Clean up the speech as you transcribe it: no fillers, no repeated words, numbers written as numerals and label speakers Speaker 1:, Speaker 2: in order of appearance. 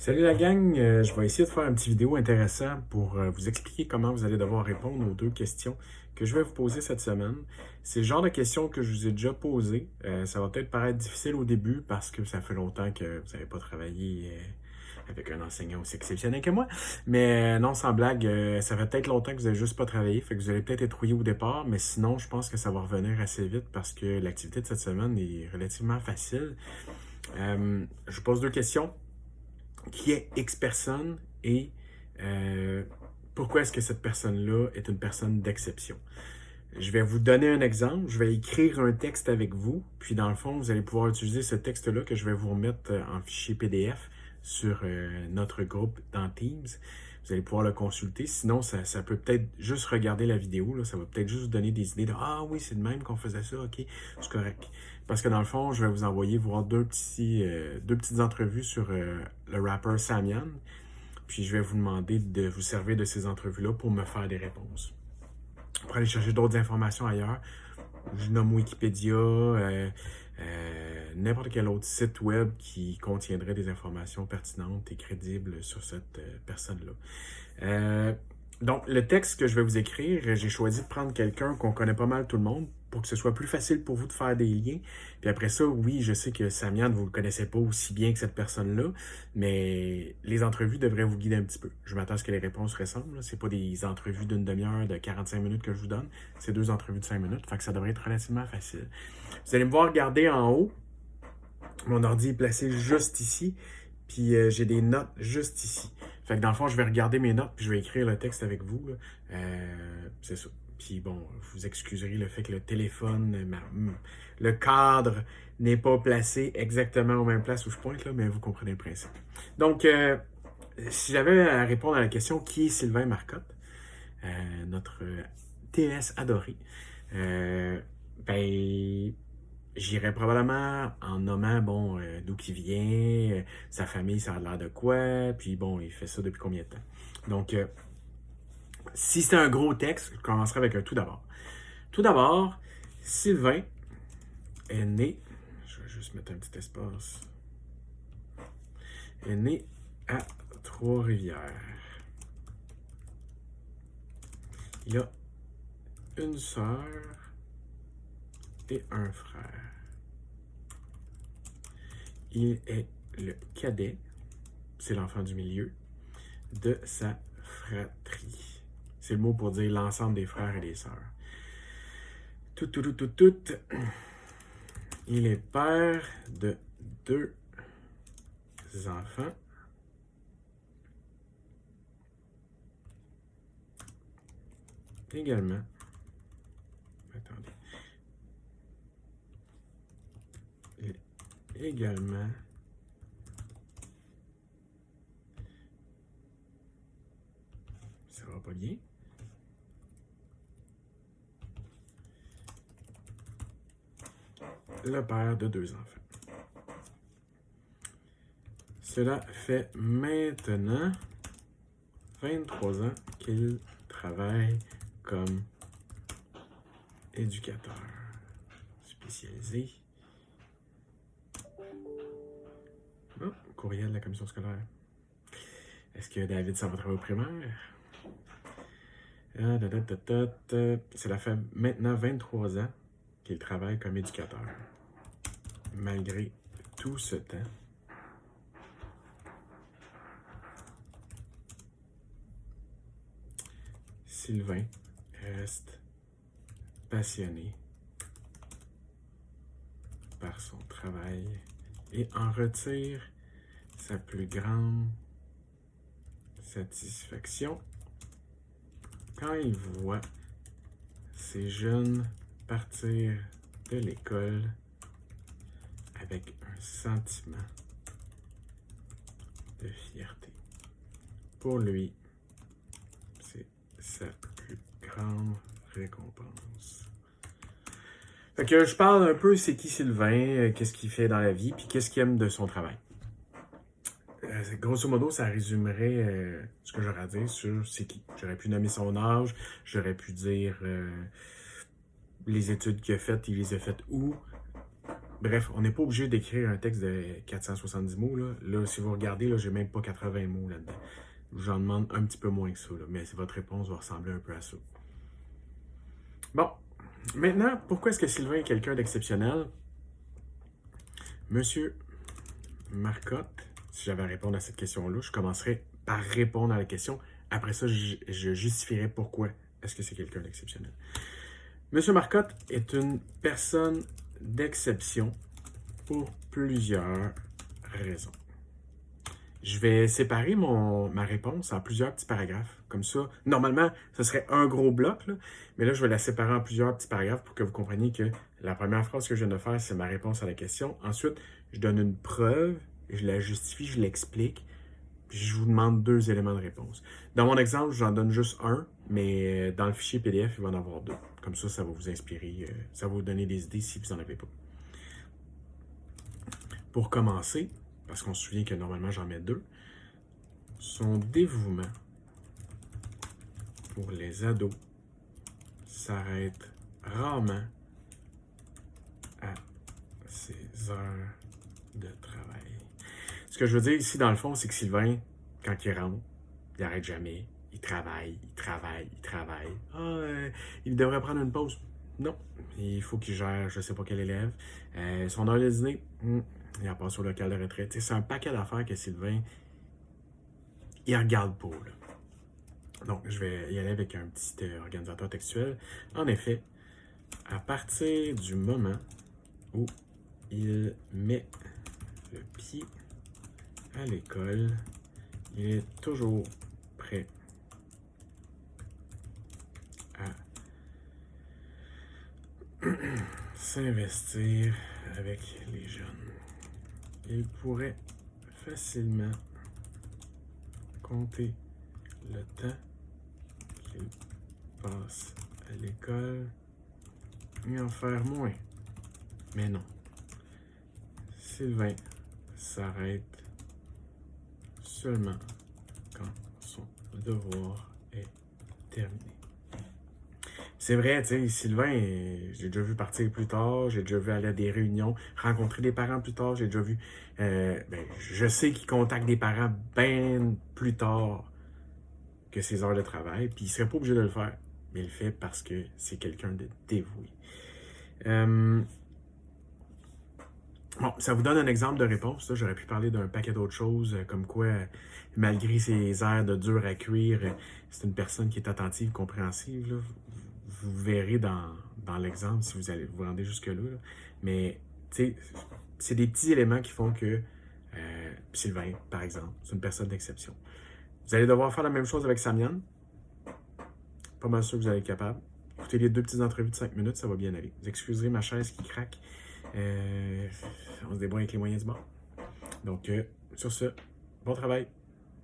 Speaker 1: Salut la gang, je vais essayer de faire une petite vidéo intéressante pour vous expliquer comment vous allez devoir répondre aux deux questions que je vais vous poser cette semaine. C'est le genre de questions que je vous ai déjà posées. Ça va peut-être paraître difficile au début parce que ça fait longtemps que vous n'avez pas travaillé avec un enseignant aussi exceptionnel que moi. Mais non, sans blague, ça fait peut-être longtemps que vous n'avez juste pas travaillé, fait que vous allez peut-être être rouillé au départ, mais sinon, je pense que ça va revenir assez vite parce que l'activité de cette semaine est relativement facile. Je vous pose deux questions. Qui est X personne et euh, pourquoi est-ce que cette personne-là est une personne d'exception. Je vais vous donner un exemple, je vais écrire un texte avec vous, puis dans le fond, vous allez pouvoir utiliser ce texte-là que je vais vous remettre en fichier PDF sur notre groupe dans Teams. Vous allez pouvoir le consulter. Sinon, ça peut peut-être juste regarder la vidéo. Là. Ça va peut-être juste vous donner des idées de Ah oui, c'est de même qu'on faisait ça, ok, c'est correct. Parce que dans le fond, je vais vous envoyer voir deux petites entrevues sur le rappeur Samian. Puis je vais vous demander de vous servir de ces entrevues-là pour me faire des réponses. Pour aller chercher d'autres informations ailleurs, je nomme Wikipédia, n'importe quel autre site web qui contiendrait des informations pertinentes et crédibles sur cette personne-là. Euh, donc, le texte que je vais vous écrire, j'ai choisi de prendre quelqu'un qu'on connaît pas mal tout le monde pour que ce soit plus facile pour vous de faire des liens. Puis après ça, oui, je sais que Samian, vous ne le connaissez pas aussi bien que cette personne-là, mais les entrevues devraient vous guider un petit peu. Je m'attends à ce que les réponses ressemblent. Ce n'est pas des entrevues d'une demi-heure, de 45 minutes que je vous donne. C'est deux entrevues de 5 minutes, fait que ça devrait être relativement facile. Vous allez me voir regarder en haut. Mon ordi est placé juste ici, puis j'ai des notes juste ici. Fait que dans le fond, je vais regarder mes notes, puis je vais écrire le texte avec vous. C'est ça. Puis bon, vous excuserez le fait que le téléphone, le cadre n'est pas placé exactement aux mêmes places où je pointe, là, mais vous comprenez le principe. Donc, si j'avais à répondre à la question qui est Sylvain Marcotte, notre TS adoré, ben, j'irais probablement en nommant, bon, d'où il vient, sa famille, ça a l'air de quoi, puis bon, il fait ça depuis combien de temps. Donc, si c'est un gros texte, je commencerai avec un tout d'abord. Tout d'abord, Sylvain est né, je vais juste mettre un petit espace, est né à Trois-Rivières. Il a une sœur et un frère. Il est le cadet, c'est l'enfant du milieu, de sa fratrie. C'est le mot pour dire l'ensemble des frères et des sœurs. Tout. Il est père de deux enfants. Également, attendez, également ça va pas bien. Le père de deux enfants. Cela fait maintenant 23 ans qu'il travaille comme éducateur spécialisé. Oh, courriel de la commission scolaire. Est-ce que David s'en va travailler au primaire? Cela fait maintenant 23 ans qu'il travaille comme éducateur. Malgré tout ce temps, Sylvain reste passionné par son travail et en retire sa plus grande satisfaction quand il voit ces jeunes partir de l'école avec un sentiment de fierté. Pour lui, c'est sa plus grande récompense. Fait que je parle un peu c'est qui Sylvain, qu'est-ce qu'il fait dans la vie, puis qu'est-ce qu'il aime de son travail. Grosso modo, ça résumerait ce que j'aurais à dire sur c'est qui. J'aurais pu nommer son âge, j'aurais pu dire les études qu'il a faites, il les a faites où, bref, on n'est pas obligé d'écrire un texte de 470 mots. Là si vous regardez, là, j'ai même pas 80 mots là-dedans. J'en demande un petit peu moins que ça, là, mais votre réponse va ressembler un peu à ça. Bon, maintenant, pourquoi est-ce que Sylvain est quelqu'un d'exceptionnel? Monsieur Marcotte, si j'avais à répondre à cette question-là, je commencerai par répondre à la question. Après ça, je justifierai pourquoi est-ce que c'est quelqu'un d'exceptionnel. Monsieur Marcotte est une personne d'exception pour plusieurs raisons. Je vais séparer ma réponse en plusieurs petits paragraphes. Comme ça, normalement, ce serait un gros bloc, là, mais là, je vais la séparer en plusieurs petits paragraphes pour que vous compreniez que la première phrase que je viens de faire, c'est ma réponse à la question. Ensuite, je donne une preuve, je la justifie, je l'explique, puis je vous demande 2 éléments de réponse. Dans mon exemple, j'en donne juste un, mais dans le fichier PDF, il va en avoir 2. Comme ça va vous inspirer, ça va vous donner des idées si vous n'en avez pas. Pour commencer, parce qu'on se souvient que normalement j'en mets 2, son dévouement pour les ados s'arrête rarement à ses heures de travail. Ce que je veux dire ici, dans le fond, c'est que Sylvain, quand il rentre, il n'arrête jamais. Il travaille, il travaille, il travaille. Il devrait prendre une pause. Non, il faut qu'il gère, je ne sais pas quel élève. Son heure de dîner, il en passe au local de retraite. C'est un paquet d'affaires que Sylvain, il regarde pas. Là. Donc, je vais y aller avec un petit organisateur textuel. En effet, à partir du moment où il met le pied à l'école, il est toujours prêt à s'investir avec les jeunes. Il pourrait facilement compter le temps qu'il passe à l'école et en faire moins. Mais non. Sylvain s'arrête seulement quand son devoir est terminé. C'est vrai, tu sais, Sylvain, j'ai déjà vu partir plus tard, j'ai déjà vu aller à des réunions, rencontrer des parents plus tard, j'ai déjà vu... je sais qu'il contacte des parents bien plus tard que ses heures de travail, puis il serait pas obligé de le faire, mais il le fait parce que c'est quelqu'un de dévoué. Bon, ça vous donne un exemple de réponse. Là, j'aurais pu parler d'un paquet d'autres choses, comme quoi, malgré ses airs de dur à cuire, c'est une personne qui est attentive, compréhensive. Là. Vous verrez dans l'exemple si vous allez vous rendre jusque-là. Là. Mais, tu sais, c'est des petits éléments qui font que Sylvain, par exemple, c'est une personne d'exception. Vous allez devoir faire la même chose avec Samian. Pas mal sûr que vous allez être capable. Écoutez les 2 petites entrevues de 5 minutes, ça va bien aller. Vous excuserez ma chaise qui craque. On se débrouille avec les moyens du bord. Donc, sur ce, bon travail.